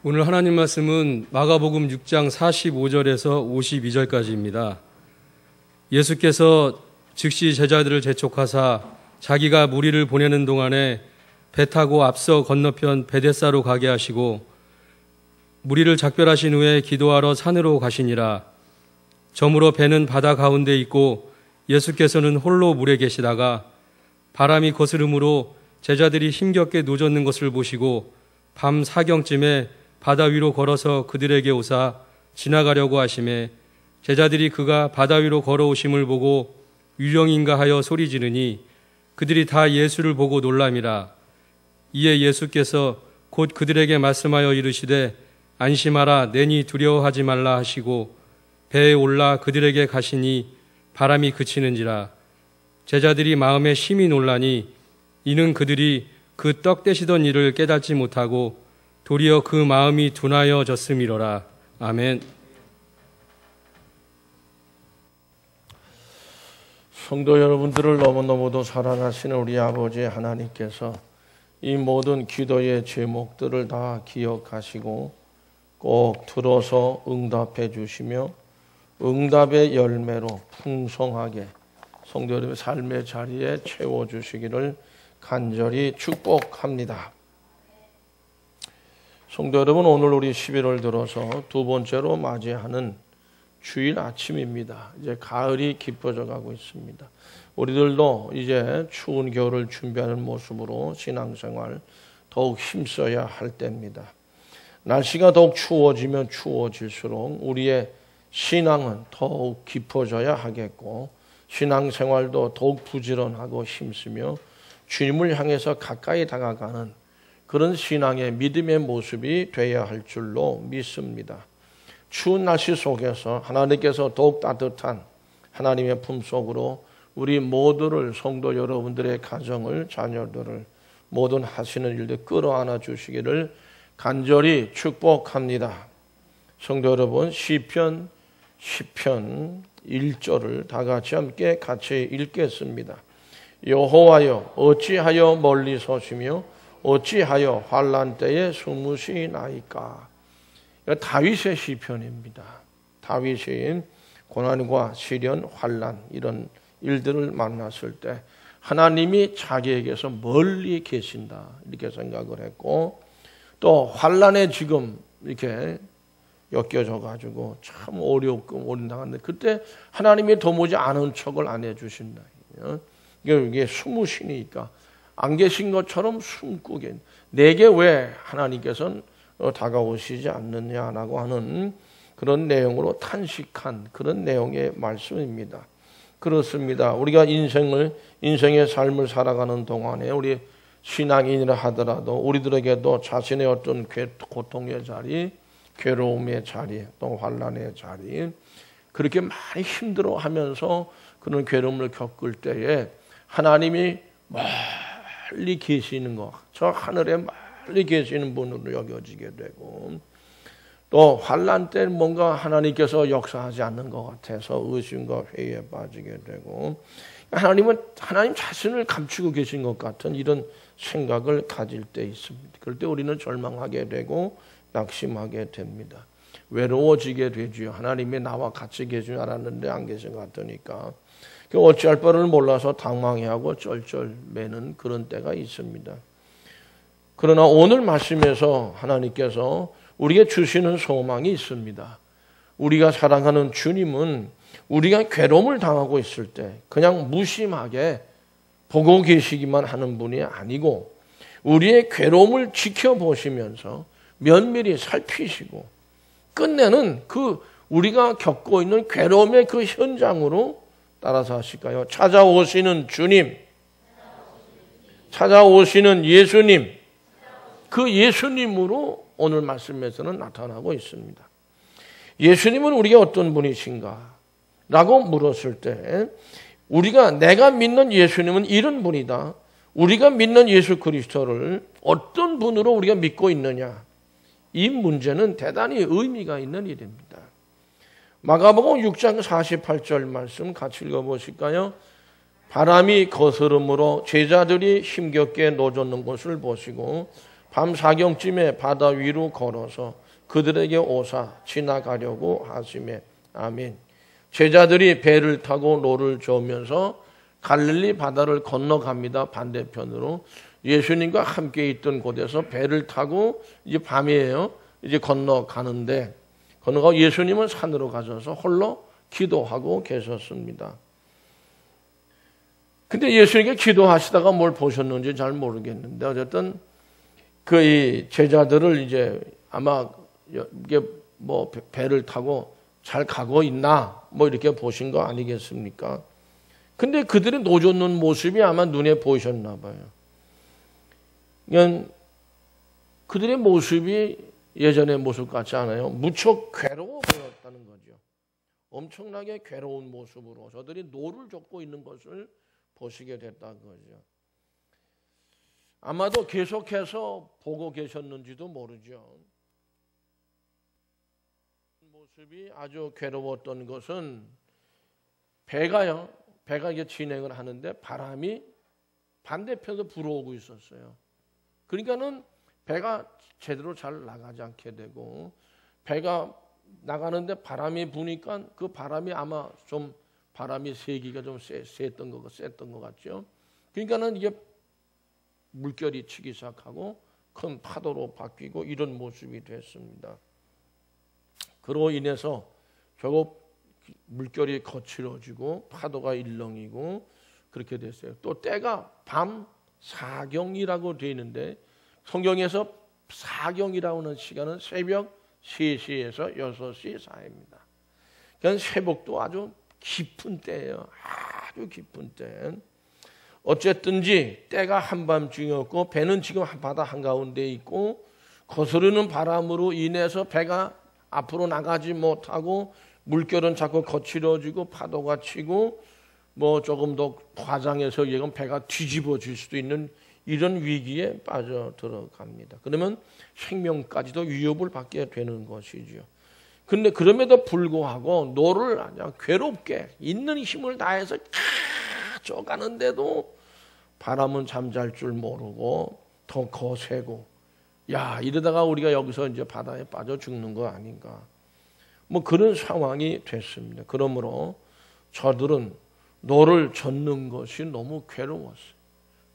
오늘 하나님 말씀은 마가복음 6장 45절에서 52절까지입니다. 예수께서 즉시 제자들을 재촉하사 자기가 무리를 보내는 동안에 배 타고 앞서 건너편 베데사로 가게 하시고 무리를 작별하신 후에 기도하러 산으로 가시니라. 저물어 배는 바다 가운데 있고 예수께서는 홀로 물에 계시다가 바람이 거스름으로 제자들이 힘겹게 노젓는 것을 보시고 밤 사경쯤에 바다 위로 걸어서 그들에게 오사 지나가려고 하시매 제자들이 그가 바다 위로 걸어오심을 보고 유령인가 하여 소리 지르니 그들이 다 예수를 보고 놀람이라. 이에 예수께서 곧 그들에게 말씀하여 이르시되 안심하라 내니 두려워하지 말라 하시고 배에 올라 그들에게 가시니 바람이 그치는지라. 제자들이 마음에 심히 놀라니 이는 그들이 그 떡 떼시던 일을 깨닫지 못하고 도리어 그 마음이 둔하여졌음이로라. 아멘. 성도 여러분들을 너무너무도 사랑하시는 우리 아버지 하나님께서 이 모든 기도의 제목들을 다 기억하시고 꼭 들어서 응답해 주시며 응답의 열매로 풍성하게 성도 여러분의 삶의 자리에 채워주시기를 간절히 축복합니다. 성도 여러분, 오늘 우리 11월 들어서 두 번째로 맞이하는 주일 아침입니다. 이제 가을이 깊어져 가고 있습니다. 우리들도 이제 추운 겨울을 준비하는 모습으로 신앙생활 더욱 힘써야 할 때입니다. 날씨가 더욱 추워지면 추워질수록 우리의 신앙은 더욱 깊어져야 하겠고 신앙생활도 더욱 부지런하고 힘쓰며 주님을 향해서 가까이 다가가는 그런 신앙의 믿음의 모습이 되어야 할 줄로 믿습니다. 추운 날씨 속에서 하나님께서 더욱 따뜻한 하나님의 품속으로 우리 모두를 성도 여러분들의 가정을 자녀들을 모든 하시는 일들 끌어안아 주시기를 간절히 축복합니다. 성도 여러분, 시편 10편 1절을 다 같이 읽겠습니다. 여호와여 어찌하여 멀리 서시며 어찌하여 환난 때에 숨으시나이까. 다윗의 시편입니다. 다윗이 고난과 시련, 환난 이런 일들을 만났을 때 하나님이 자기에게서 멀리 계신다 이렇게 생각을 했고 또 환난에 지금 이렇게 엮여져 가지고 참 어렵고 오른당한데 그때 하나님이 도무지 아는 척을 안 해주신다. 이게 숨으시니까 안 계신 것처럼 숨고 내게 왜 하나님께서는 다가오시지 않느냐라고 하는 그런 내용으로 탄식한 그런 내용의 말씀입니다. 그렇습니다. 우리가 인생의 삶을 살아가는 동안에 우리 신앙인이라 하더라도 우리들에게도 자신의 어떤 고통의 자리, 괴로움의 자리, 또 환난의 자리 그렇게 많이 힘들어하면서 그런 괴로움을 겪을 때에 하나님이 멀리 계시는 것, 저 하늘에 멀리 계시는 분으로 여겨지게 되고 또 환난 때 뭔가 하나님께서 역사하지 않는 것 같아서 의심과 회의에 빠지게 되고 하나님 자신을 감추고 계신 것 같은 이런 생각을 가질 때 있습니다. 그럴 때 우리는 절망하게 되고 낙심하게 됩니다. 외로워지게 되지요. 하나님이 나와 같이 계신 줄 알았는데 안 계신 것 같으니까 어찌할 바를 몰라서 당황해하고 쩔쩔매는 그런 때가 있습니다. 그러나 오늘 말씀에서 하나님께서 우리에게 주시는 소망이 있습니다. 우리가 사랑하는 주님은 우리가 괴로움을 당하고 있을 때 그냥 무심하게 보고 계시기만 하는 분이 아니고 우리의 괴로움을 지켜보시면서 면밀히 살피시고 끝내는 그 우리가 겪고 있는 괴로움의 그 현장으로 따라서 하실까요? 찾아오시는 주님, 찾아오시는 예수님, 그 예수님으로 오늘 말씀에서는 나타나고 있습니다. 예수님은 우리가 어떤 분이신가? 라고 물었을 때 내가 믿는 예수님은 이런 분이다. 우리가 믿는 예수 그리스도를 어떤 분으로 우리가 믿고 있느냐? 이 문제는 대단히 의미가 있는 일입니다. 마가복음 6장 48절 말씀 같이 읽어보실까요? 바람이 거스름으로 제자들이 힘겹게 노젓는 것을 보시고 밤 4경쯤에 바다 위로 걸어서 그들에게 오사 지나가려고 하시매. 아멘. 제자들이 배를 타고 노를 저으면서 갈릴리 바다를 건너갑니다. 반대편으로. 예수님과 함께 있던 곳에서 배를 타고 이제 밤이에요. 이제 건너가는데 건너가고 예수님은 산으로 가셔서 홀로 기도하고 계셨습니다. 근데 예수님께 기도하시다가 뭘 보셨는지 잘 모르겠는데 어쨌든 그 제자들을 이제 아마 이게 뭐 배를 타고 잘 가고 있나 뭐 이렇게 보신 거 아니겠습니까? 근데 그들이 노젓는 모습이 아마 눈에 보이셨나 봐요. 그러니까 그들의 모습이 예전의 모습 같지 않아요. 무척 괴로워 보였다는 거죠. 엄청나게 괴로운 모습으로 저들이 노를 젓고 있는 것을 보시게 됐다는 거죠. 아마도 계속해서 보고 계셨는지도 모르죠. 모습이 아주 괴로웠던 것은 배가 이게 진행을 하는데 바람이 반대편에서 불어오고 있었어요. 그러니까는 배가 제대로 잘 나가지 않게 되고 배가 나가는데 바람이 부니까 그 바람이 아마 좀 바람이 세기가 좀 셌던 것 같죠. 그러니까는 이게 물결이 치기 시작하고 큰 파도로 바뀌고 이런 모습이 됐습니다. 그로 인해서 결국 물결이 거칠어지고 파도가 일렁이고 그렇게 됐어요. 또 때가 밤 4경이라고 되어 있는데 성경에서 4경이라고 하는 시간은 새벽 3시에서 6시 사이입니다. 그러니까 새벽도 아주 깊은 때예요. 아주 깊은 때. 어쨌든지 때가 한밤중이었고 배는 지금 바다 한가운데 있고 거스르는 바람으로 인해서 배가 앞으로 나가지 못하고 물결은 자꾸 거칠어지고 파도가 치고 뭐 조금 더 과장해서 얘기하면 배가 뒤집어질 수도 있는 이런 위기에 빠져 들어갑니다. 그러면 생명까지도 위협을 받게 되는 것이죠. 근데 그럼에도 불구하고 노를 그냥 괴롭게 있는 힘을 다해서 가는데도 바람은 잠잘 줄 모르고 더 거세고 야 이러다가 우리가 여기서 이제 바다에 빠져 죽는 거 아닌가 뭐 그런 상황이 됐습니다. 그러므로 저들은 노를 젓는 것이 너무 괴로웠어요.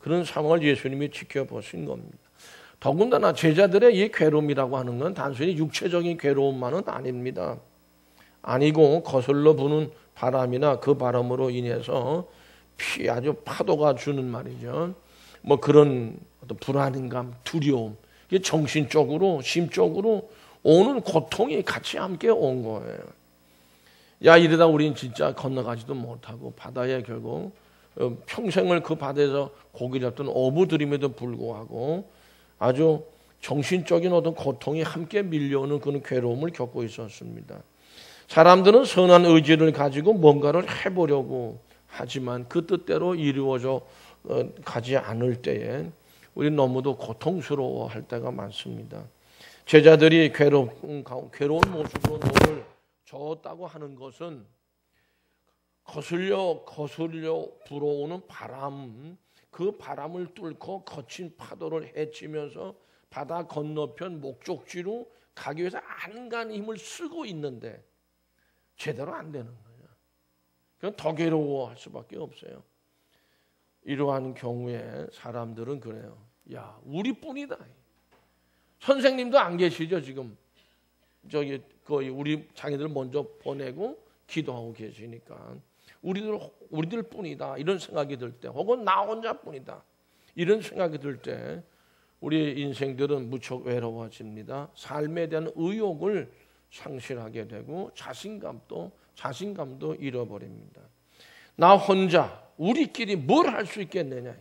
그런 상황을 예수님이 지켜보신 겁니다. 더군다나 제자들의 이 괴로움이라고 하는 건 단순히 육체적인 괴로움만은 아닙니다. 아니고 거슬러 부는 바람이나 그 바람으로 인해서 아주 파도가 주는 말이죠. 뭐 그런 어떤 불안감, 두려움, 이게 정신적으로, 심적으로 오는 고통이 같이 함께 온 거예요. 야 이러다 우린 진짜 건너가지도 못하고 바다에 결국 평생을 그 바다에서 고기 잡던 어부들임에도 불구하고 아주 정신적인 어떤 고통이 함께 밀려오는 그런 괴로움을 겪고 있었습니다. 사람들은 선한 의지를 가지고 뭔가를 해보려고 하지만 그 뜻대로 이루어져 가지 않을 때에 우리 너무도 고통스러워할 때가 많습니다. 제자들이 괴로운 모습으로 노를 저었다고 하는 것은 거슬려 불어오는 바람, 그 바람을 뚫고 거친 파도를 헤치면서 바다 건너편 목적지로 가기 위해서 안간 힘을 쓰고 있는데 제대로 안 되는 거예요. 그건 더 괴로워할 수밖에 없어요. 이러한 경우에 사람들은 그래요. 야, 우리뿐이다. 선생님도 안 계시죠 지금. 저기 거의 우리 자기들 먼저 보내고 기도하고 계시니까 우리들 뿐이다 이런 생각이 들 때, 혹은 나 혼자뿐이다 이런 생각이 들 때 우리 인생들은 무척 외로워집니다. 삶에 대한 의욕을 상실하게 되고 자신감도 잃어버립니다. 나 혼자 우리끼리 뭘 할 수 있겠느냐,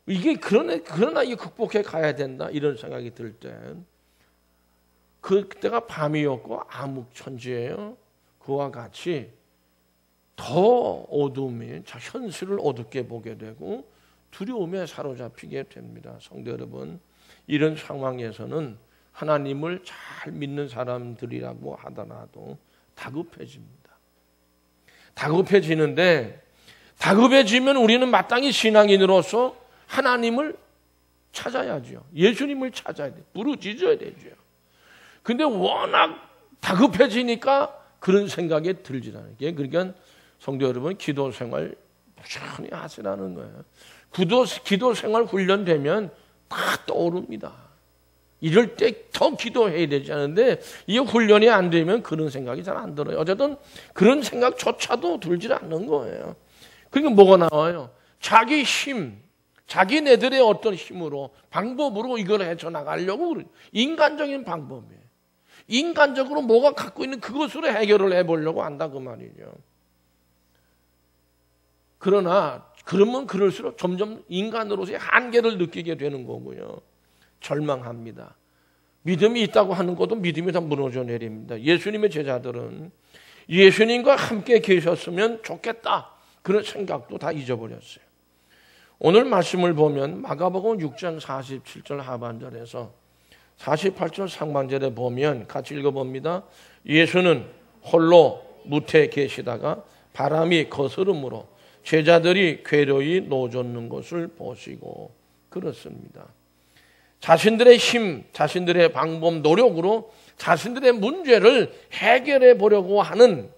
이게 그러나 이게 극복해 가야 된다 이런 생각이 들 때, 그때가 밤이었고 암흑천지예요. 그와 같이 더 어둠이 현실을 어둡게 보게 되고 두려움에 사로잡히게 됩니다. 성도 여러분, 이런 상황에서는 하나님을 잘 믿는 사람들이라고 하더라도 다급해집니다. 다급해지는데, 다급해지면 우리는 마땅히 신앙인으로서 하나님을 찾아야죠. 예수님을 찾아야 돼. 부르짖어야 되죠. 근데 워낙 다급해지니까 그런 생각이 들지 않아요. 그러니까 성도 여러분, 기도 생활 꾸준히 하시라는 거예요. 기도 생활 훈련되면 다 떠오릅니다. 이럴 때 더 기도해야 되지 않은데 이 훈련이 안 되면 그런 생각이 잘 안 들어요. 어쨌든 그런 생각조차도 들지 않는 거예요. 그러니까 뭐가 나와요? 자기 힘, 자기네들의 어떤 힘으로, 방법으로 이걸 헤쳐나가려고 그래요. 인간적인 방법이에요. 인간적으로 뭐가 갖고 있는 그것으로 해결을 해보려고 한다 그 말이죠. 그러나 그러면 그럴수록 점점 인간으로서의 한계를 느끼게 되는 거고요. 절망합니다. 믿음이 있다고 하는 것도 믿음이 다 무너져 내립니다. 예수님의 제자들은 예수님과 함께 계셨으면 좋겠다, 그런 생각도 다 잊어버렸어요. 오늘 말씀을 보면 마가복음 6장 47절 하반절에서 48절 상반절에 보면 같이 읽어봅니다. 예수는 홀로 무태에 계시다가 바람이 거스름으로 제자들이 괴로이 노젓는 것을 보시고, 그렇습니다. 자신들의 힘, 자신들의 방법, 노력으로 자신들의 문제를 해결해 보려고 하는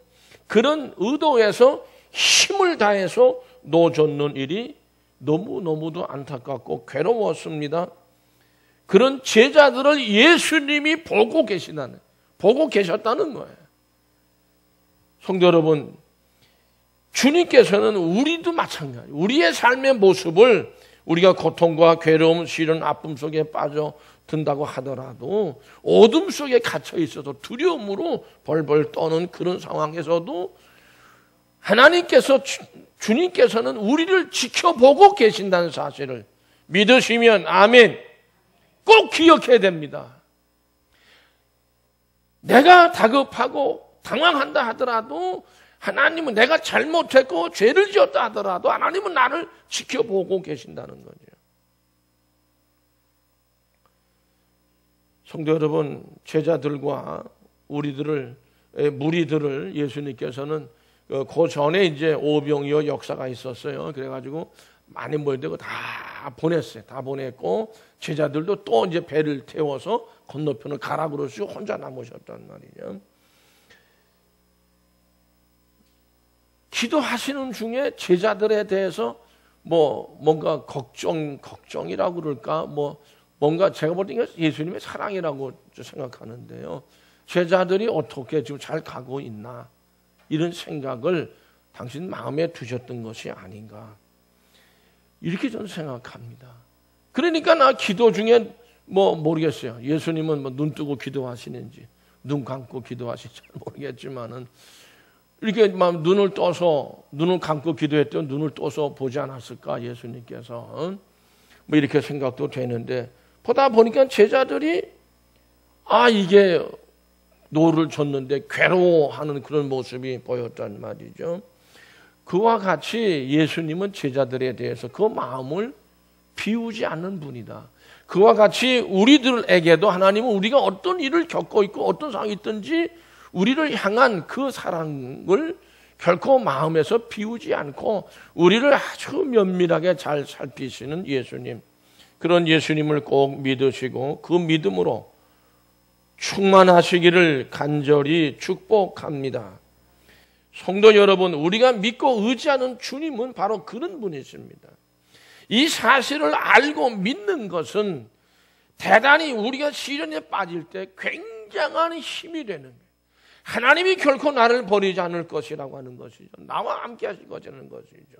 그런 의도에서 힘을 다해서 노젓는 일이 너무너무도 안타깝고 괴로웠습니다. 그런 제자들을 예수님이 보고 계셨다는 거예요. 성도 여러분, 주님께서는 우리도 마찬가지, 우리의 삶의 모습을 우리가 고통과 괴로움, 시련, 아픔 속에 빠져든다고 하더라도 어둠 속에 갇혀 있어서 두려움으로 벌벌 떠는 그런 상황에서도 하나님께서, 주님께서는 우리를 지켜보고 계신다는 사실을 믿으시면 아멘, 꼭 기억해야 됩니다. 내가 다급하고 당황한다 하더라도 하나님은, 내가 잘못했고 죄를 지었다 하더라도 하나님은 나를 지켜보고 계신다는 거죠. 성도 여러분, 제자들과 무리들을 예수님께서는 그 전에 이제 오병이어 역사가 있었어요. 그래가지고 많이 모여들고 다 보냈어요. 다 보냈고 제자들도 또 이제 배를 태워서 건너편을 가라 그러시고 혼자 남으셨단 말이죠. 기도하시는 중에 제자들에 대해서 뭔가 걱정이라고 그럴까, 뭔가 제가 볼 때 예수님의 사랑이라고 생각하는데요. 제자들이 어떻게 지금 잘 가고 있나, 이런 생각을 당신 마음에 두셨던 것이 아닌가, 이렇게 저는 생각합니다. 그러니까 나 기도 중에 모르겠어요. 예수님은 눈 뜨고 기도하시는지 눈 감고 기도하시는지 잘 모르겠지만은 이렇게 막 눈을 감고 기도했던 눈을 떠서 보지 않았을까, 예수님께서. 이렇게 생각도 되는데, 보다 보니까 제자들이 이게 노를 줬는데 괴로워하는 그런 모습이 보였단 말이죠. 그와 같이 예수님은 제자들에 대해서 그 마음을 비우지 않는 분이다. 그와 같이 우리들에게도 하나님은 우리가 어떤 일을 겪고 있고 어떤 상황이 있든지 우리를 향한 그 사랑을 결코 마음에서 비우지 않고 우리를 아주 면밀하게 잘 살피시는 예수님, 그런 예수님을 꼭 믿으시고 그 믿음으로 충만하시기를 간절히 축복합니다. 성도 여러분, 우리가 믿고 의지하는 주님은 바로 그런 분이십니다. 이 사실을 알고 믿는 것은 대단히 우리가 시련에 빠질 때 굉장한 힘이 되는 거예요. 하나님이 결코 나를 버리지 않을 것이라고 하는 것이죠. 나와 함께 하실 것이라는 것이죠.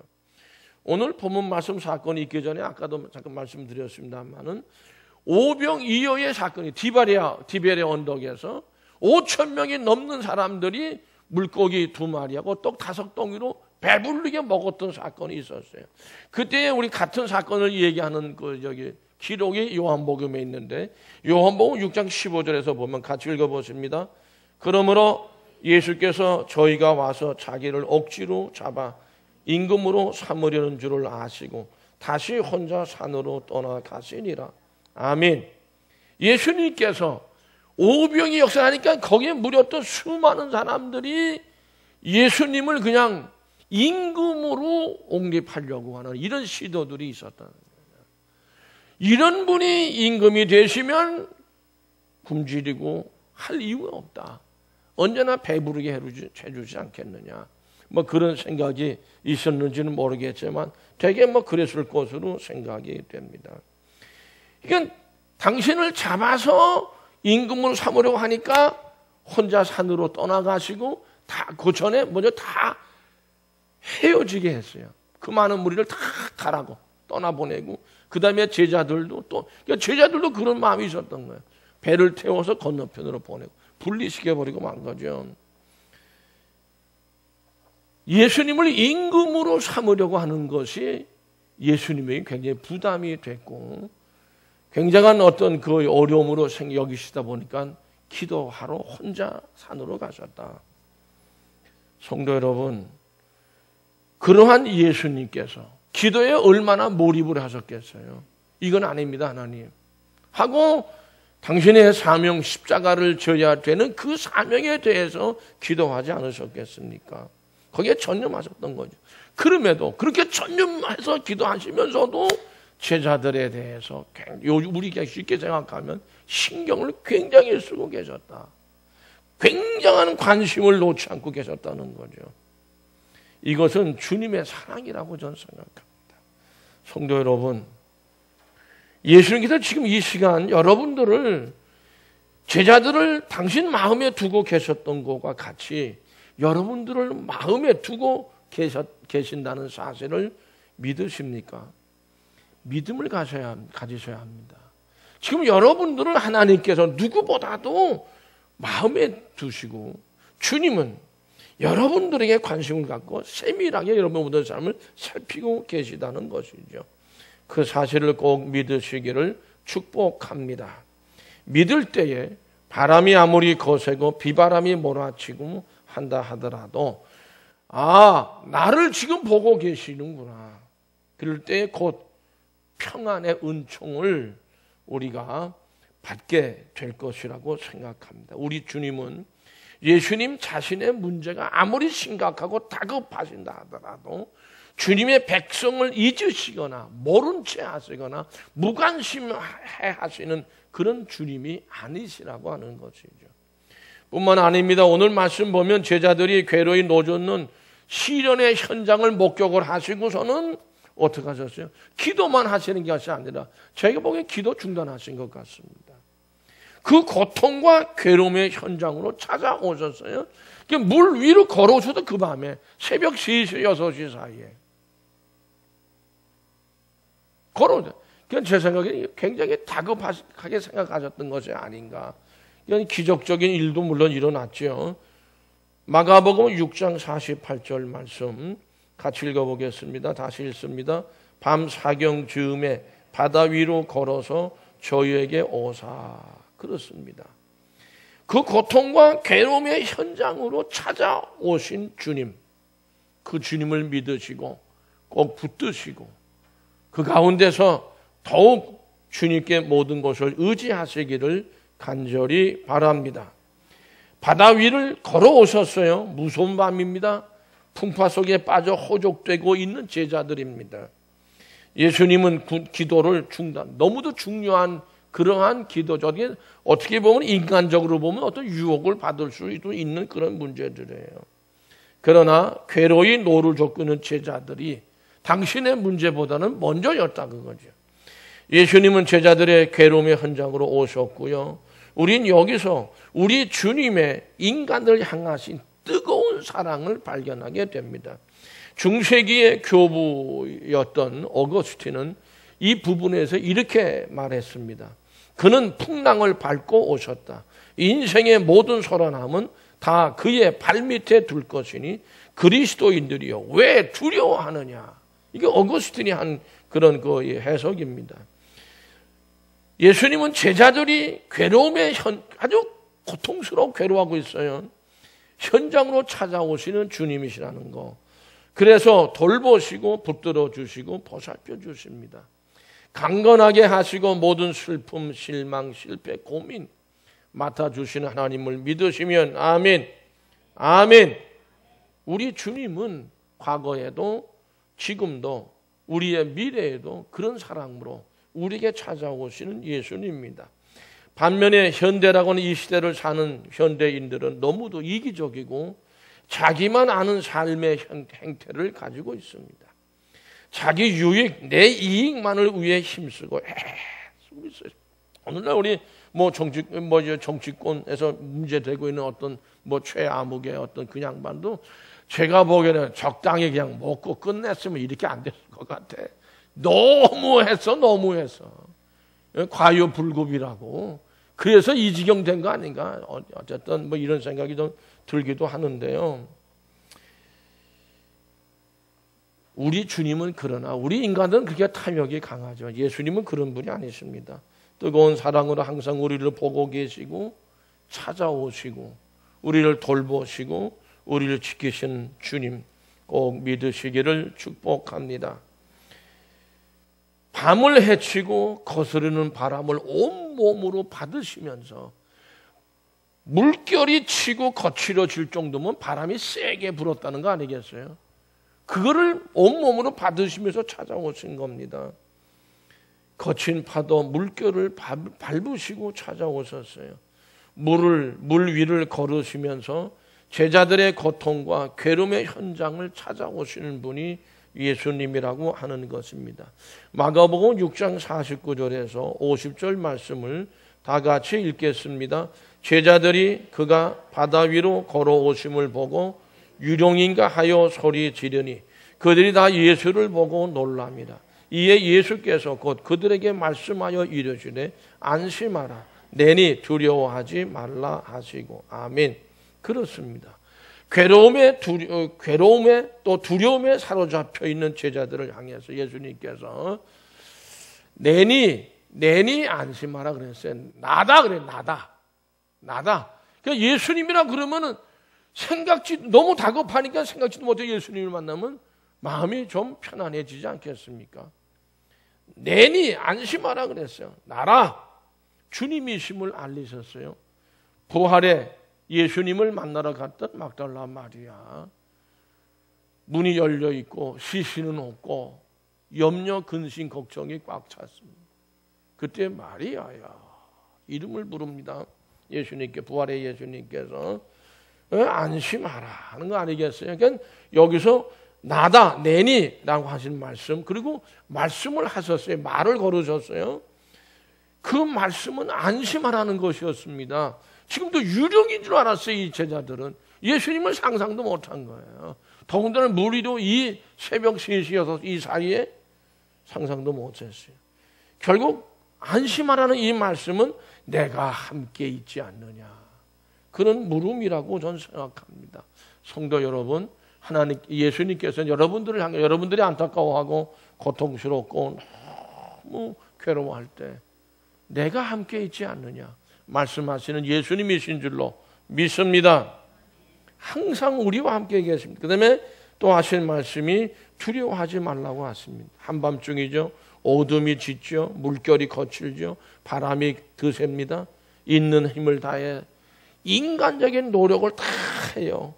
오늘 본문 말씀 사건이 있기 전에 아까도 잠깐 말씀드렸습니다만은 오병이어의 사건이 디베레아 언덕에서 5,000명이 넘는 사람들이 물고기 2마리하고 떡 5덩이로 배부르게 먹었던 사건이 있었어요. 그때 우리 같은 사건을 얘기하는 기록이 요한복음에 있는데, 요한복음 6장 15절에서 보면 같이 읽어보십니다. 그러므로 예수께서 저희가 와서 자기를 억지로 잡아 임금으로 삼으려는 줄을 아시고 다시 혼자 산으로 떠나가시니라. 아멘. 예수님께서 오병이 역사하니까 거기에 모였던 수많은 사람들이 예수님을 그냥 임금으로 옹립하려고 하는 이런 시도들이 있었다는 거예요. 이런 분이 임금이 되시면 굶주리고 할 이유가 없다. 언제나 배부르게 해주지 않겠느냐. 뭐 그런 생각이 있었는지는 모르겠지만 되게 뭐 그랬을 것으로 생각이 됩니다. 그러니까 당신을 잡아서 임금으로 삼으려고 하니까 혼자 산으로 떠나가시고 다 그 전에 먼저 다 헤어지게 했어요. 그 많은 무리를 다 가라고 떠나보내고 그 다음에 제자들도 또 그러니까 제자들도 그런 마음이 있었던 거예요. 배를 태워서 건너편으로 보내고 분리시켜버리고 만 거죠. 예수님을 임금으로 삼으려고 하는 것이 예수님에게 굉장히 부담이 됐고 굉장한 어떤 그 어려움으로 여기시다 보니까 기도하러 혼자 산으로 가셨다. 성도 여러분, 그러한 예수님께서 기도에 얼마나 몰입을 하셨겠어요? 이건 아닙니다, 하나님. 하고 당신의 사명 십자가를 져야 되는 그 사명에 대해서 기도하지 않으셨겠습니까? 거기에 전념하셨던 거죠. 그럼에도 그렇게 전념해서 기도하시면서도 제자들에 대해서 우리가 쉽게 생각하면 신경을 굉장히 쓰고 계셨다. 굉장한 관심을 놓지 않고 계셨다는 거죠. 이것은 주님의 사랑이라고 저는 생각합니다. 성도 여러분, 예수님께서 지금 이 시간 여러분들을 제자들을 당신 마음에 두고 계셨던 것과 같이 여러분들을 마음에 두고 계신다는 사실을 믿으십니까? 믿음을 가지셔야 합니다. 지금 여러분들을 하나님께서 누구보다도 마음에 두시고 주님은 여러분들에게 관심을 갖고 세밀하게 여러분들의 삶을 살피고 계시다는 것이죠. 그 사실을 꼭 믿으시기를 축복합니다. 믿을 때에 바람이 아무리 거세고 비바람이 몰아치고 한다 하더라도 나를 지금 보고 계시는구나. 그럴 때 곧 평안의 은총을 우리가 받게 될 것이라고 생각합니다. 우리 주님은 예수님 자신의 문제가 아무리 심각하고 다급하신다 하더라도 주님의 백성을 잊으시거나 모른 채 하시거나 무관심해 하시는 그런 주님이 아니시라고 하는 것이죠. 뿐만 아닙니다. 오늘 말씀 보면 제자들이 괴로이 노젓는 시련의 현장을 목격을 하시고서는 어떻게 하셨어요? 기도만 하시는 것이 아니라 제가 보기엔 기도 중단하신 것 같습니다. 그 고통과 괴로움의 현장으로 찾아오셨어요. 물 위로 걸어오셔도 그 밤에 새벽 3시, 6시 사이에 걸어오죠. 제 생각에 굉장히 다급하게 생각하셨던 것이 아닌가. 이건 기적적인 일도 물론 일어났죠. 마가복음 6장 48절 말씀 같이 읽어보겠습니다. 다시 읽습니다. 밤 사경 즈음에 바다 위로 걸어서 저희에게 오사. 그렇습니다. 그 고통과 괴로움의 현장으로 찾아오신 주님, 그 주님을 믿으시고 꼭 붙드시고 그 가운데서 더욱 주님께 모든 것을 의지하시기를 간절히 바랍니다. 바다 위를 걸어오셨어요. 무서운 밤입니다. 풍파 속에 빠져 호족되고 있는 제자들입니다. 예수님은 기도를 너무도 중요한 그러한 기도죠. 어떻게 보면 인간적으로 보면 어떤 유혹을 받을 수도 있는 그런 문제들이에요. 그러나 괴로이 노를 젓는 제자들이 당신의 문제보다는 먼저였다 그거죠. 예수님은 제자들의 괴로움의 현장으로 오셨고요. 우린 여기서 우리 주님의 인간을 향하신 뜨거운 사랑을 발견하게 됩니다. 중세기의 교부였던 어거스틴은 이 부분에서 이렇게 말했습니다. 그는 풍랑을 밟고 오셨다. 인생의 모든 소란함은 다 그의 발밑에 둘 것이니 그리스도인들이여 왜 두려워하느냐. 이게 어거스틴이 한 그런 그 해석입니다. 예수님은 제자들이 괴로움에 아주 고통스러워 괴로워하고 있어요. 현장으로 찾아오시는 주님이시라는 거. 그래서 돌보시고 붙들어 주시고 보살펴 주십니다. 강건하게 하시고 모든 슬픔, 실망, 실패, 고민 맡아주시는 하나님을 믿으시면 아멘. 아멘. 우리 주님은 과거에도 지금도 우리의 미래에도 그런 사랑으로 우리에게 찾아오시는 예수님입니다. 반면에 현대라고는 이 시대를 사는 현대인들은 너무도 이기적이고 자기만 아는 삶의 행태를 가지고 있습니다. 자기 유익, 내 이익만을 위해 힘쓰고 있어요. 오늘날 우리 정치권에서 문제되고 있는 어떤 최아무개 어떤 그 양반도 제가 보기에는 적당히 그냥 먹고 끝냈으면 이렇게 안 됐을 것 같아. 너무해서 과유불급이라고. 그래서 이 지경 된 거 아닌가. 어쨌든 이런 생각이 좀 들기도 하는데요. 우리 주님은 그러나 우리 인간들은 그렇게 탐욕이 강하죠. 예수님은 그런 분이 아니십니다. 뜨거운 사랑으로 항상 우리를 보고 계시고 찾아오시고 우리를 돌보시고 우리를 지키신 주님 꼭 믿으시기를 축복합니다. 밤을 헤치고 거스르는 바람을 온몸으로 받으시면서 물결이 치고 거칠어질 정도면 바람이 세게 불었다는 거 아니겠어요? 그거를 온몸으로 받으시면서 찾아오신 겁니다. 거친 파도 물결을 밟으시고 찾아오셨어요. 물 위를 걸으시면서 제자들의 고통과 괴로움의 현장을 찾아오시는 분이 예수님이라고 하는 것입니다. 마가복음 6장 49절에서 50절 말씀을 다 같이 읽겠습니다. 제자들이 그가 바다 위로 걸어오심을 보고 유령인가 하여 소리 지르니 그들이 다 예수를 보고 놀랍니다. 이에 예수께서 곧 그들에게 말씀하여 이르시되 안심하라 내니 두려워하지 말라 하시고 아멘. 그렇습니다. 괴로움에 또 두려움에 사로잡혀 있는 제자들을 향해서 예수님께서 내니 안심하라 그랬어요. 나다 그래. 나다. 그러니까 예수님이라 그러면은 너무 다급하니까 생각지도 못해 예수님을 만나면 마음이 좀 편안해지지 않겠습니까? 내니 안심하라 그랬어요. 나라 주님이심을 알리셨어요. 부활에 예수님을 만나러 갔던 막달라 마리아, 문이 열려 있고 시신은 없고 염려 근심 걱정이 꽉 찼습니다. 그때 마리아야 이름을 부릅니다. 예수님께 부활의 예수님께서 안심하라 하는 거 아니겠어요? 그러니까 여기서 나다 내니라고 하신 말씀, 그리고 말씀을 하셨어요. 말을 걸으셨어요. 그 말씀은 안심하라는 것이었습니다. 지금도 유령인 줄 알았어요. 이 제자들은 예수님을 상상도 못한 거예요. 더군다나 무리도 이 새벽 3시 6시 이 사이에 상상도 못했어요. 결국 안심하라는 이 말씀은 내가 함께 있지 않느냐, 그런 물음이라고 저는 생각합니다. 성도 여러분, 하나님 예수님께서는 여러분들을 향해 여러분들이 안타까워하고 고통스럽고 너무 괴로워할 때 내가 함께 있지 않느냐 말씀하시는 예수님이신 줄로 믿습니다. 항상 우리와 함께 계십니다. 그 다음에 또 하신 말씀이 두려워하지 말라고 하십니다. 한밤중이죠. 어둠이 짙죠. 물결이 거칠죠. 바람이 드셉니다. 있는 힘을 다해 인간적인 노력을 다 해요.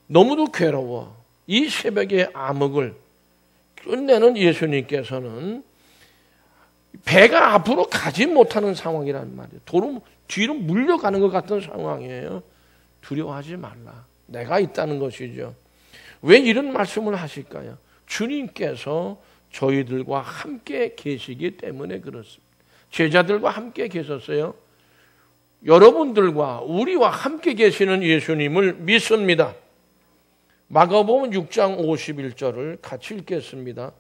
너무도 괴로워. 이 새벽의 암흑을 끝내는 예수님께서는 배가 앞으로 가지 못하는 상황이란 말이에요. 뒤로 물려가는 것 같은 상황이에요. 두려워하지 말라. 내가 있다는 것이죠. 왜 이런 말씀을 하실까요? 주님께서 저희들과 함께 계시기 때문에 그렇습니다. 제자들과 함께 계셨어요. 여러분들과 우리와 함께 계시는 예수님을 믿습니다. 마가복음 6장 51절을 같이 읽겠습니다.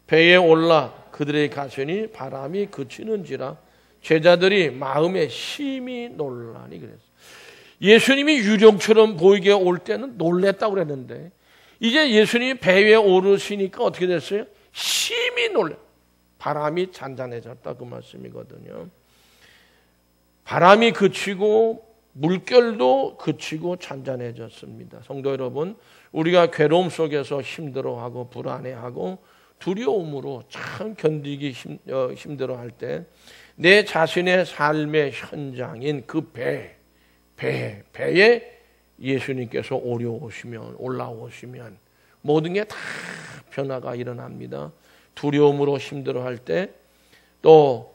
배에 올라 그들의 가시니 바람이 그치는지라 제자들이 마음에 심히 놀라니 그랬어요. 예수님이 유령처럼 보이게 올 때는 놀랬다고 그랬는데 이제 예수님이 배 위에 오르시니까 어떻게 됐어요? 심히 놀래. 바람이 잔잔해졌다 그 말씀이거든요. 바람이 그치고 물결도 그치고 잔잔해졌습니다. 성도 여러분, 우리가 괴로움 속에서 힘들어하고 불안해하고 두려움으로 참 견디기 힘들어할 때 내 자신의 삶의 현장인 그 배에 예수님께서 올라오시면 모든 게 다 변화가 일어납니다. 두려움으로 힘들어할 때 또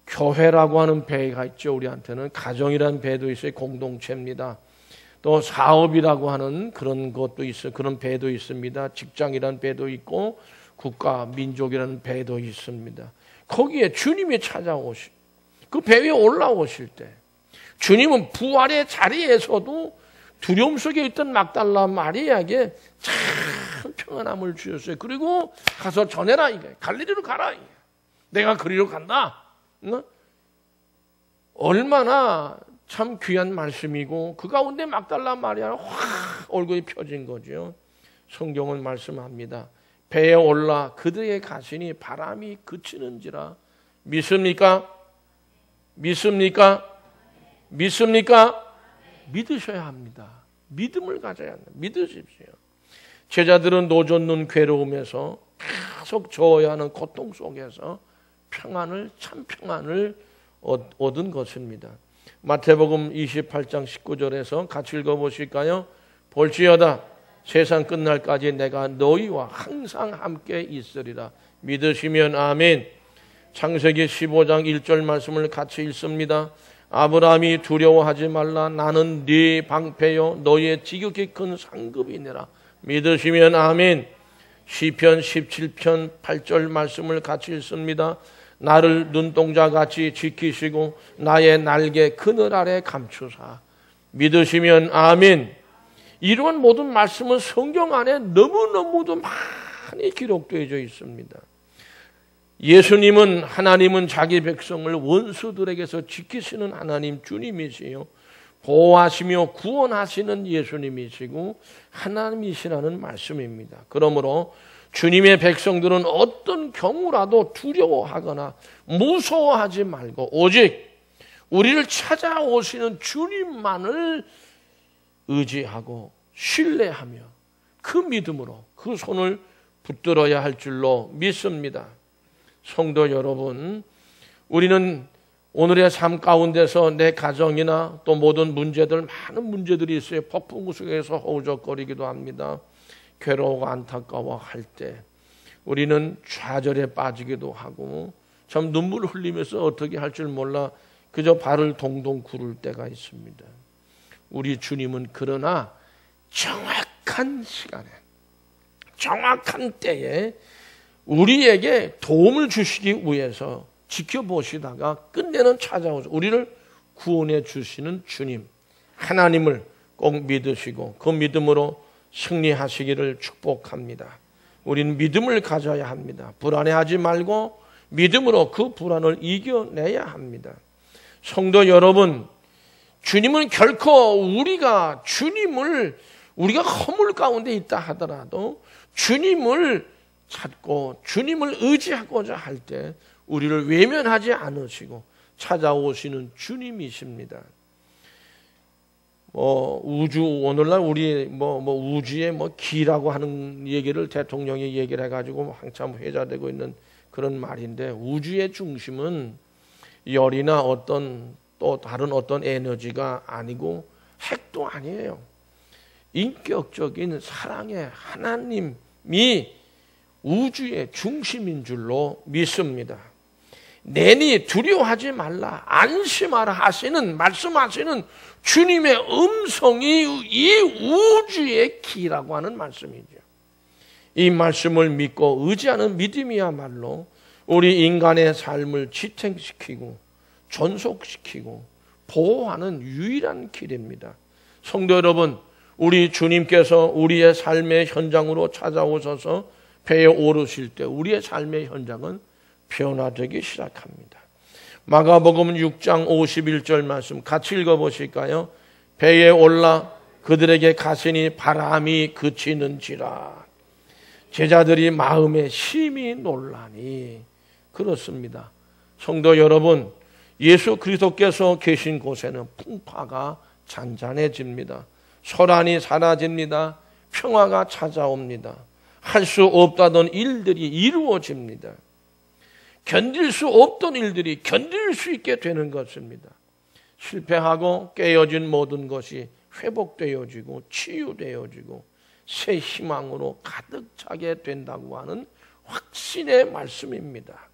교회라고 하는 배가 있죠. 우리한테는 가정이라는 배도 있어요. 공동체입니다. 또 사업이라고 하는 그런 것도 있어요. 그런 배도 있습니다. 직장이라는 배도 있고 국가, 민족이라는 배도 있습니다. 거기에 주님이 찾아오실, 그 배 위에 올라오실 때 주님은 부활의 자리에서도 두려움 속에 있던 막달라 마리아에게 참 평안함을 주셨어요. 그리고 가서 전해라, 이게 갈릴리로 가라, 이게. 내가 그리로 간다. 얼마나 참 귀한 말씀이고 그 가운데 막달라 마리아는 확 얼굴이 펴진 거죠. 성경은 말씀합니다. 배에 올라 그들에게 가시니 바람이 그치는지라. 믿습니까? 믿습니까? 믿습니까? 믿으셔야 합니다. 믿음을 가져야 합니다. 믿으십시오. 제자들은 노젓는 괴로움에서 계속 저어야 하는 고통 속에서 평안을, 참 평안을 얻은 것입니다. 마태복음 28장 19절에서 같이 읽어보실까요? 볼지어다 세상 끝날까지 내가 너희와 항상 함께 있으리라. 믿으시면 아멘. 창세기 15장 1절 말씀을 같이 읽습니다. 아브라함이 두려워하지 말라. 나는 네 방패요 너희의 지극히 큰 상급이니라. 믿으시면 아멘. 시편 17편 8절 말씀을 같이 읽습니다. 나를 눈동자같이 지키시고 나의 날개 그늘 아래 감추사. 믿으시면 아멘. 이런 모든 말씀은 성경 안에 너무너무도 많이 기록되어져 있습니다. 예수님은, 하나님은 자기 백성을 원수들에게서 지키시는 하나님 주님이시요, 보호하시며 구원하시는 예수님이시고 하나님이시라는 말씀입니다. 그러므로 주님의 백성들은 어떤 경우라도 두려워하거나 무서워하지 말고 오직 우리를 찾아오시는 주님만을 의지하고 신뢰하며 그 믿음으로 그 손을 붙들어야 할 줄로 믿습니다. 성도 여러분, 우리는 오늘의 삶 가운데서 내 가정이나 또 모든 문제들, 많은 문제들이 있어요. 폭풍 속에서 허우적거리기도 합니다. 괴로워하고 안타까워할 때 우리는 좌절에 빠지기도 하고 참 눈물 흘리면서 어떻게 할 줄 몰라 그저 발을 동동 구를 때가 있습니다. 우리 주님은 그러나 정확한 시간에 정확한 때에 우리에게 도움을 주시기 위해서 지켜보시다가 끝내는 찾아오셔서 우리를 구원해 주시는 주님, 하나님을 꼭 믿으시고 그 믿음으로 승리하시기를 축복합니다. 우리는 믿음을 가져야 합니다. 불안해하지 말고 믿음으로 그 불안을 이겨내야 합니다. 성도 여러분, 주님은 결코 우리가 허물 가운데 있다 하더라도 주님을 찾고 주님을 의지하고자 할 때 우리를 외면하지 않으시고 찾아오시는 주님이십니다. 오늘날 우리 우주의 기라고 하는 얘기를 대통령이 얘기를 해가지고 한참 회자되고 있는 그런 말인데, 우주의 중심은 열이나 또 다른 어떤 에너지가 아니고 핵도 아니에요. 인격적인 사랑의 하나님이 우주의 중심인 줄로 믿습니다. 내니 두려워하지 말라, 안심하라 말씀하시는 주님의 음성이 이 우주의 키라고 하는 말씀이죠. 이 말씀을 믿고 의지하는 믿음이야말로 우리 인간의 삶을 지탱시키고 존속시키고 보호하는 유일한 길입니다. 성도 여러분, 우리 주님께서 우리의 삶의 현장으로 찾아오셔서 배에 오르실 때 우리의 삶의 현장은 변화되기 시작합니다. 마가복음 6장 51절 말씀 같이 읽어보실까요? 배에 올라 그들에게 가시니 바람이 그치는지라. 제자들이 마음에 심히 놀라니. 그렇습니다. 성도 여러분, 예수 그리스도께서 계신 곳에는 풍파가 잔잔해집니다. 소란이 사라집니다. 평화가 찾아옵니다. 할 수 없다던 일들이 이루어집니다. 견딜 수 없던 일들이 견딜 수 있게 되는 것입니다. 실패하고 깨어진 모든 것이 회복되어지고 치유되어지고 새 희망으로 가득 차게 된다고 하는 확신의 말씀입니다.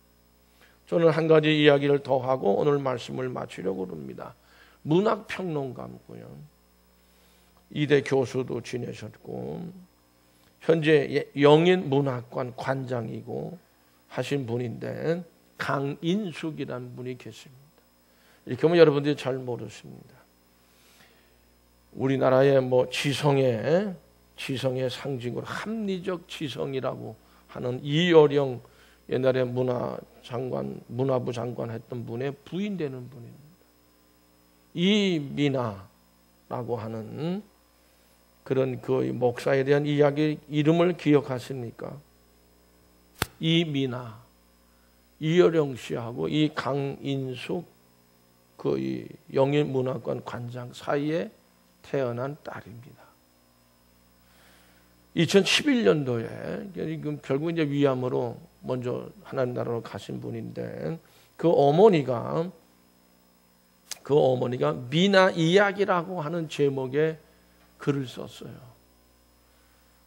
저는 한 가지 이야기를 더 하고 오늘 말씀을 마치려고 합니다. 문학평론가고요. 이대 교수도 지내셨고 현재 영인문학관 관장이고 하신 분인데 강인숙이라는 분이 계십니다. 이렇게 하면 여러분들이 잘 모르십니다. 우리나라의 지성의 상징으로 합리적 지성이라고 하는 이어령 옛날에 문화부 장관 했던 분의 부인 되는 분입니다. 이민아라고 하는 그런 그 목사에 대한 이야기 이름을 기억하십니까? 이민아, 이어령 씨하고 이 강인숙 그 영인문학관 관장 사이에 태어난 딸입니다. 2011년도에 결국 이제 위암으로 먼저 하나님 나라로 가신 분인데 그 어머니가 미나 이야기라고 하는 제목의 글을 썼어요.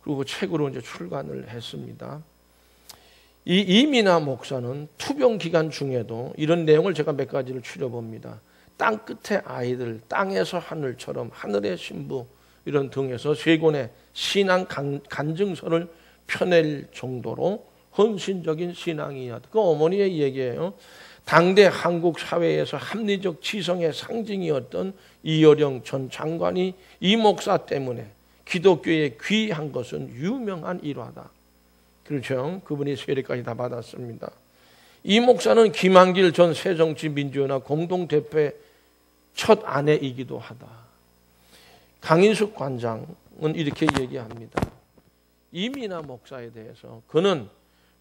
그리고 책으로 이제 출간을 했습니다. 이 이민아 목사는 투병 기간 중에도 이런 내용을 제가 몇 가지를 추려봅니다. 땅 끝의 아이들, 땅에서 하늘처럼, 하늘의 신부 이런 등에서 세 권의 신앙 간증서를 펴낼 정도로 헌신적인 신앙이었다. 그 어머니의 얘기예요. 당대 한국 사회에서 합리적 지성의 상징이었던 이어령 전 장관이 이 목사 때문에 기독교에 귀한 것은 유명한 일화다. 그렇죠. 그분이 세례까지 다 받았습니다. 이 목사는 김한길 전 새정치민주연합 공동대표의 첫 아내이기도 하다. 강인숙 관장은 이렇게 얘기합니다. 이민아 목사에 대해서 그는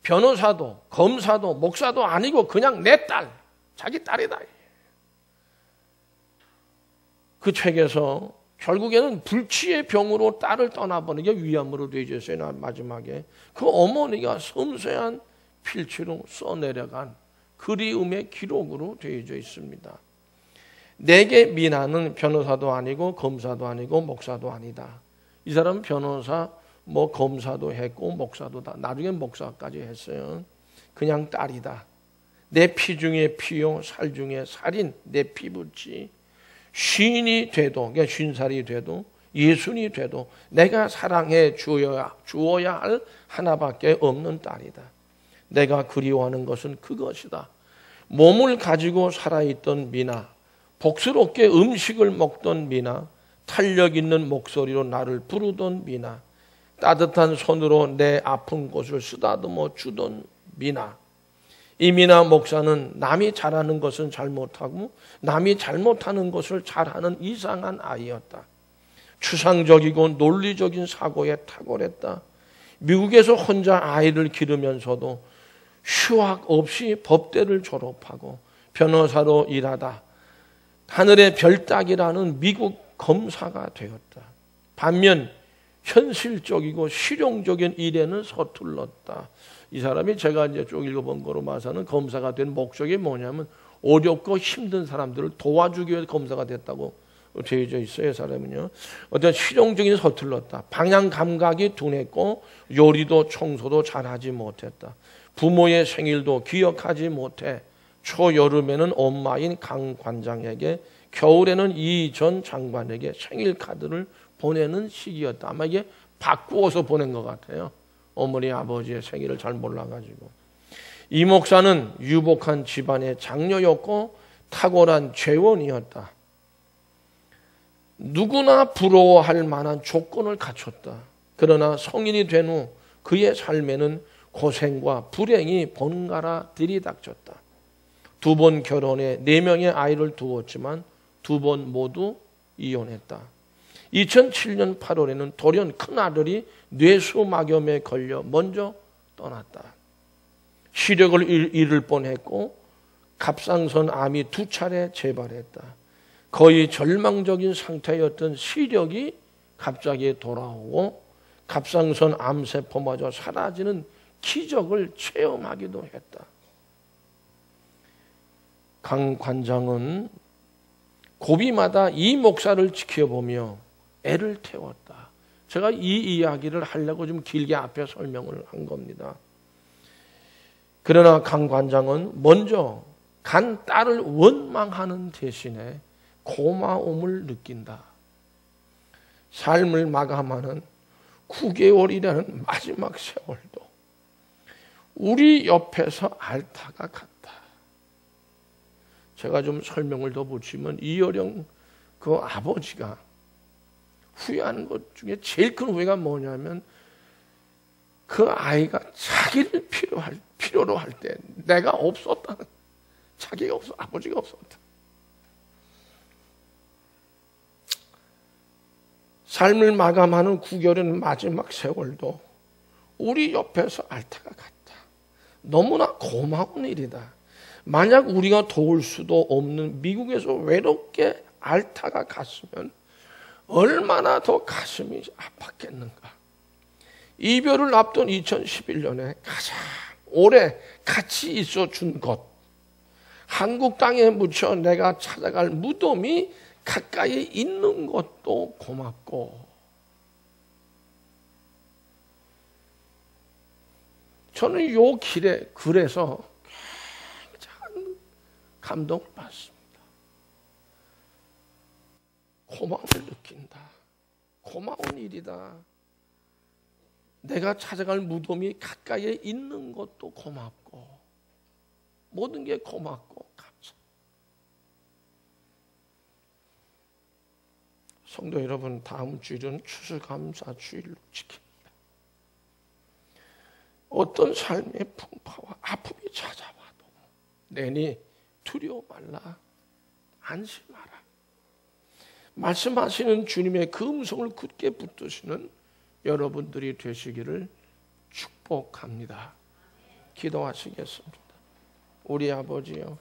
변호사도 검사도 목사도 아니고 그냥 내 딸, 자기 딸이다. 그 책에서 결국에는 불치의 병으로 딸을 떠나보내게 위암으로 되어 있어요. 마지막에 그 어머니가 섬세한 필치로 써내려간 그리움의 기록으로 되어져 있습니다. 내게 미나는 변호사도 아니고 검사도 아니고 목사도 아니다. 이 사람은 변호사, 검사도 했고 목사도 다 나중에 목사까지 했어요. 그냥 딸이다. 내 피 중에 피요, 살 중에 살인, 내 피부치. 쉰이 돼도, 그러니까 50살이 돼도, 예순이 돼도 내가 사랑해 주어야 할 하나밖에 없는 딸이다. 내가 그리워하는 것은 그것이다. 몸을 가지고 살아있던 미나, 복스럽게 음식을 먹던 미나, 탄력 있는 목소리로 나를 부르던 미나, 따뜻한 손으로 내 아픈 곳을 쓰다듬어 주던 미나. 이 미나 목사는 남이 잘하는 것은 잘못하고 남이 잘못하는 것을 잘하는 이상한 아이였다. 추상적이고 논리적인 사고에 탁월했다. 미국에서 혼자 아이를 기르면서도 휴학 없이 법대를 졸업하고 변호사로 일하다 하늘의 별따기라는 미국 검사가 되었다. 반면 현실적이고 실용적인 일에는 서툴렀다. 이 사람이 제가 이제 쭉 읽어본 거로 봐서는 검사가 된 목적이 뭐냐면 어렵고 힘든 사람들을 도와주기 위해서 검사가 됐다고 되어져 있어요. 이 사람은요. 어떤 실용적인 서툴렀다. 방향 감각이 둔했고 요리도 청소도 잘하지 못했다. 부모의 생일도 기억하지 못해 초여름에는 엄마인 강 관장에게 겨울에는 이 전 장관에게 생일 카드를 보내는 시기였다. 아마 이게 바꾸어서 보낸 것 같아요. 어머니 아버지의 생일을 잘 몰라가지고. 이 목사는 유복한 집안의 장녀였고 탁월한 죄원이었다. 누구나 부러워할 만한 조건을 갖췄다. 그러나 성인이 된 후 그의 삶에는 고생과 불행이 번갈아 들이닥쳤다. 2번 결혼해 4명의 아이를 두었지만 2번 모두 이혼했다. 2007년 8월에는 돌연 큰아들이 뇌수막염에 걸려 먼저 떠났다. 시력을 잃을 뻔했고 갑상선 암이 2차례 재발했다. 거의 절망적인 상태였던 시력이 갑자기 돌아오고 갑상선 암세포마저 사라지는 기적을 체험하기도 했다. 강 관장은 고비마다 이 목사를 지켜보며 애를 태웠다. 제가 이 이야기를 하려고 좀 길게 앞에 설명을 한 겁니다. 그러나 강 관장은 먼저 간 딸을 원망하는 대신에 고마움을 느낀다. 삶을 마감하는 9개월이라는 마지막 세월도 우리 옆에서 앓다가 갔다. 제가 좀 설명을 더 붙이면 이어령 그 아버지가 후회하는 것 중에 제일 큰 후회가 뭐냐면 그 아이가 자기를 필요로 할 때 내가 없었다는, 자기가 없어, 아버지가 없었다. 삶을 마감하는 9개월의 마지막 세월도 우리 옆에서 앓다가 갔다. 너무나 고마운 일이다. 만약 우리가 도울 수도 없는 미국에서 외롭게 앓다가 갔으면 얼마나 더 가슴이 아팠겠는가. 이별을 앞둔 2011년에 가장 오래 같이 있어 준 것, 한국 땅에 묻혀 내가 찾아갈 무덤이 가까이 있는 것도 고맙고, 저는 요 길에 글에서 굉장한 감동을 받습니다. 고마움을 느낀다. 고마운 일이다. 내가 찾아갈 무덤이 가까이에 있는 것도 고맙고, 모든 게 고맙고 감사. 성도 여러분, 다음 주일은 추수감사 주일로 지킵니다. 어떤 삶의 풍파와 아픔이 찾아와도 내니 두려워 말라, 안심하라. 말씀하시는 주님의 그 음성을 굳게 붙드시는 여러분들이 되시기를 축복합니다. 기도하시겠습니다. 우리 아버지요,